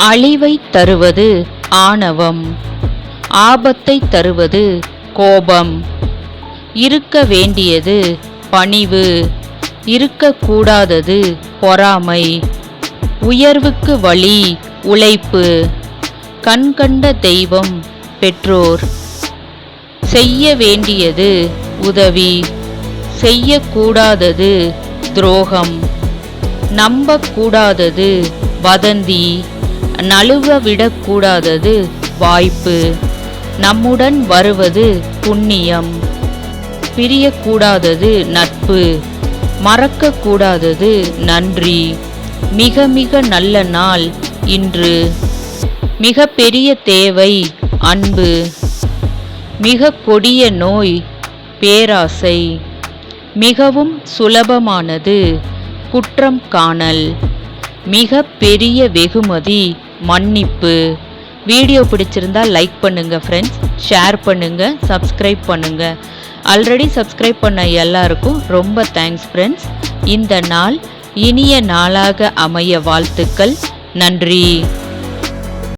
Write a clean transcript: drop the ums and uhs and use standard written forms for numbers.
அழிவை தருவது ஆணவம், ஆபத்தை தருவது கோபம். இருக்க வேண்டியது பணிவு, இருக்கக்கூடாதது பொறாமை. உயர்வுக்கு வழி உழைப்பு, கண்கண்ட தெய்வம் பெற்றோர். செய்ய வேண்டியது உதவி, செய்யக்கூடாதது துரோகம். நம்பக்கூடாதது வதந்தி, நழுவ விடக்கூடாதது வாய்ப்பு. நம்முடன் வருவது புண்ணியம், பிரியக்கூடாதது நட்பு, மறக்கக்கூடாதது நன்றி. மிக மிக நல்ல நாள் இன்று. மிக பெரிய தேவை அன்பு, மிக கொடிய நோய் பேராசை. மிகவும் சுலபமானது குற்றம் காணல், மிக பெரிய வெகுமதி மன்னிப்பு. வீடியோ பிடிச்சிருந்தா லைக் பண்ணுங்க ஃப்ரெண்ட்ஸ், ஷேர் பண்ணுங்க, சப்ஸ்கிரைப் பண்ணுங்க. ஆல்ரெடி சப்ஸ்கிரைப் பண்ண எல்லாருக்கும் ரொம்ப தேங்க்ஸ் ஃப்ரெண்ட்ஸ். இந்த நாள் இனிய நாளாக அமைய வாழ்த்துக்கள். நன்றி.